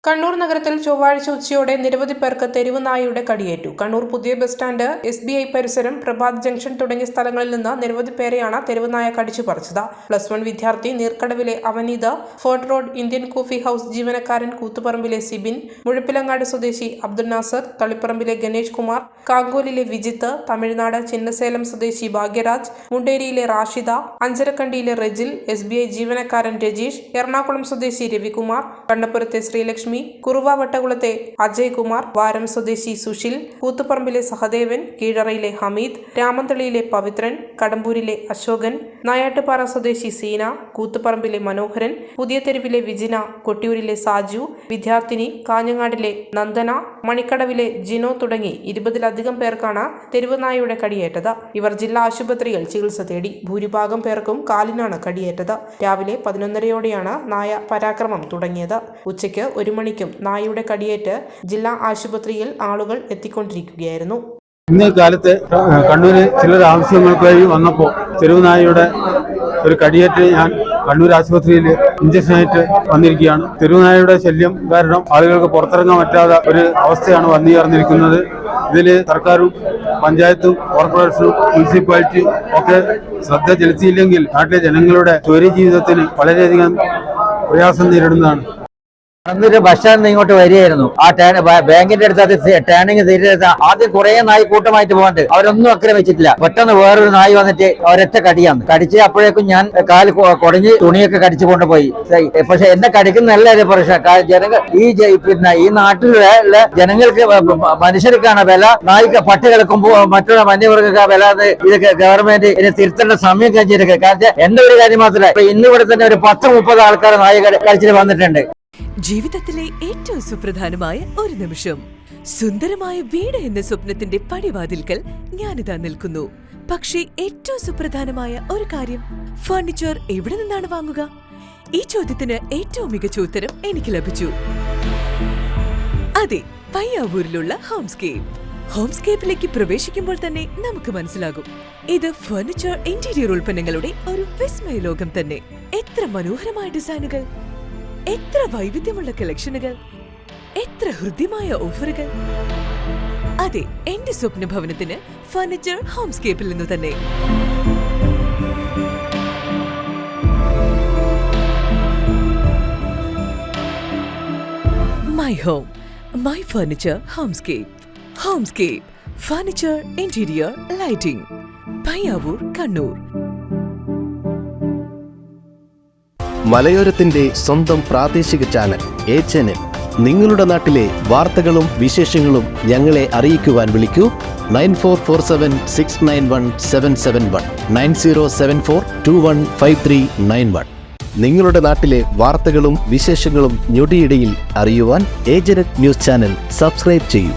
കണ്ണൂർ നഗരത്തിൽ ചൊവ്വാഴ്ച ഉച്ചയോടെ നിരവധി പേർക്ക് തെരുവ് നായയുടെ കടിയേറ്റു. കണ്ണൂർ പുതിയ ബസ് സ്റ്റാൻഡ്, SBI പരിസരം, പ്രഭാത് ജംഗ്ഷൻ തുടങ്ങിയ സ്ഥലങ്ങളിൽ നിന്ന് നിരവധി പേരെയാണ് തെരുവ് നായ കടിച്ചു പറിച്ചത്. +1 വിദ്യാർത്ഥി, നീർക്കടവിലെ Avaneetha, Fort Road Indian Coffee House ജീവനക്കാരൻ കൂത്തുപറമ്പിലെ സിബിൻ, മുഴപ്പിലങ്ങാട് സ്വദേശി അബ്ദുൽ നാസർ, തളിപ്പറമ്പിലെ ഗണേഷ് കുമാർ, കാങ്കോലിലെ വിജിത്ത്, തമിഴ്നാട് ചിന്നസേലം സ്വദേശി ഭാഗ്യരാജ്, മുണ്ടേരിയിലെ റാഷിദ, അഞ്ചരക്കണ്ടിയിലെ റെജിൽ, SBI ജീവനക്കാരൻ രജീഷ്, എറണാകുളം സ്വദേശി രവികുമാർ, കണ്ണപുരത്തെ ശ്രീലക്ഷ്മി, കുറുവ വട്ടകുളത്തെ അജയ് കുമാർ, വാരം സ്വദേശി സുശീൽ, കൂത്തുപറമ്പിലെ സഹദേവൻ, കീഴറയിലെ ഹമീദ്, രാമന്തളിയിലെ പവിത്രൻ, കടമ്പൂരിലെ അശോകൻ, നായാട്ടുപാറ സ്വദേശി സീന, കൂത്തുപറമ്പിലെ മനോഹരൻ, പുതിയ തെരുവിലെ വിജിന, കൊട്ടിയൂരിലെ സാജു, വിദ്യാർത്ഥിനി, കാഞ്ഞങ്ങാടിലെ നന്ദന, മണിക്കടവിലെ ജിനോ തുടങ്ങി 20-ലധികം പേർക്കാണ് തെരുവ് നായയുടെ കടിയേറ്റത്. ഇവർ ജില്ലാ ആശുപത്രിയിൽ ചികിത്സ തേടി. ഭൂരിഭാഗം പേർക്കും കാലിനാണ് കടിയേറ്റത്. രാവിലെ 11:30യോടെയാണ് നായ പരാക്രമം തുടങ്ങിയത്. ഉച്ചയ്ക്ക് 1 മണിക്കും നായയുടെ കടിയേറ്റ് ജില്ലാ ആശുപത്രിയിൽ ആളുകൾ എത്തിക്കൊണ്ടിരിക്കുകയായിരുന്നു. ഇന്നേ കാലത്ത് കണ്ണൂര് ചിലർ ആവശ്യങ്ങൾക്കായി വന്നപ്പോൾ തെരുവ് നായയുടെ ഒരു കടിയേറ്റ് ഞാൻ കണ്ണൂർ ആശുപത്രിയിൽ ഇഞ്ചക്ഷനായിട്ട് വന്നിരിക്കുകയാണ്. തെരുവ് നായയുടെ ശല്യം കാരണം ആളുകൾക്ക് പുറത്തിറങ്ങാൻ പറ്റാത്ത ഒരു അവസ്ഥയാണ് വന്നു ചേർന്നിരിക്കുന്നത്. ഇതിൽ സർക്കാരും പഞ്ചായത്തും കോർപ്പറേഷനും മുനിസിപ്പാലിറ്റിയും ഒക്കെ ശ്രദ്ധ ചെലുത്തിയില്ലെങ്കിൽ നാട്ടിലെ ജനങ്ങളുടെ തൊഴിൽ ജീവിതത്തിന് വളരെയധികം പ്രയാസം നേരിടുന്നതാണ്. അന്നൊരു ബസ് സ്റ്റാൻഡിൽ ഇങ്ങോട്ട് വരികയായിരുന്നു. ആ ബാങ്കിന്റെ അടുത്ത് ടേണിങ് തിരിച്ചെടുത്ത ആദ്യം കുറെ നായി കൂട്ടമായിട്ട് പോകണ്ട്. അവരൊന്നും ആക്രമിച്ചിട്ടില്ല. പെട്ടെന്ന് വേറൊരു നായി വന്നിട്ട് ഒരൊറ്റ കടിയാണ് കടിച്ച്. അപ്പോഴേക്കും ഞാൻ കാല് കുടഞ്ഞ് തുണിയൊക്കെ കടിച്ചു കൊണ്ടുപോയി. പക്ഷെ എന്നെ കടിക്കുന്നതല്ല പ്രശ്നം. ജനങ്ങൾ ഈ നാട്ടിലുള്ള ജനങ്ങൾക്ക് മനുഷ്യർക്കാണ് വില, നായിക്ക് പട്ടികൾക്കും മറ്റുള്ള വന്യമൃഗ വില. ഇതൊക്കെ ഗവൺമെന്റ് ഇതിനെ തിരുത്തേണ്ട സമയം കഴിഞ്ഞിരിക്കുക. കാരണം എന്റെ ഒരു കാര്യം മാത്രമല്ല, ഇന്നിവിടെ തന്നെ ഒരു 10-30 ആൾക്കാർ നായി കടിച്ചിട്ട് വന്നിട്ടുണ്ട്. ജീവിതത്തിലെ ഏറ്റവും സുപ്രധാനമായ ഒരു നിമിഷം. സുന്ദരമായ വീട് എന്ന സ്വപ്നത്തിന്റെ പടിവാതിൽക്കൽ ഞാനിതാ നിൽക്കുന്നു. പക്ഷേ ഏറ്റവും സുപ്രധാനമായ ഒരു കാര്യം, ഫർണിച്ചർ എവിടെ നിന്നാണ് വാങ്ങുക? ഈ ചോദ്യത്തിന് ഏറ്റവും മികച്ച ഉത്തരം എനിക്ക് ലഭിച്ചു. അതെ, പയ്യാവൂരിലുള്ള ഹോംസ്കേപ്പ്. ഹോംസ്കേപ്പിലേക്ക് പ്രവേശിക്കുമ്പോൾ തന്നെ നമുക്ക് മനസ്സിലാകും, ഇത് ഫർണിച്ചർ ഇന്റീരിയർ ഉൽപ്പന്നങ്ങളുടെ ഒരു വിസ്മയ ലോകം തന്നെ. എത്ര മനോഹരമായ ഡിസൈനുകൾ, എത്ര വൈവിധ്യമുള്ള കളക്ഷനുകൾ, എത്ര ഹൃദ്യമായ ഓഫറുകൾ. അതെ, എന്റെ സ്വപ്ന ഭവനത്തിന് ഫർണിച്ചർ ഹോംസ്കേപ്പിൽ നിന്ന് തന്നെ. My home, my furniture Homescape. Homescape furniture interior lighting, Payyavoor, Kannur. മലയോരത്തിന്റെ സ്വന്തം പ്രാദേശിക ചാനൽ A-Channel. നിങ്ങളുടെ നാട്ടിലെ വാർത്തകളും വിശേഷങ്ങളും ഞങ്ങളെ അറിയിക്കുവാൻ വിളിക്കൂ 9447691771 9074215391. നിങ്ങളുടെ നാട്ടിലെ വാർത്തകളും വിശേഷങ്ങളും ഞൊടിയിടയിൽ അറിയുവാൻ A-Channel ന്യൂസ് ചാനൽ സബ്സ്ക്രൈബ് ചെയ്യൂ.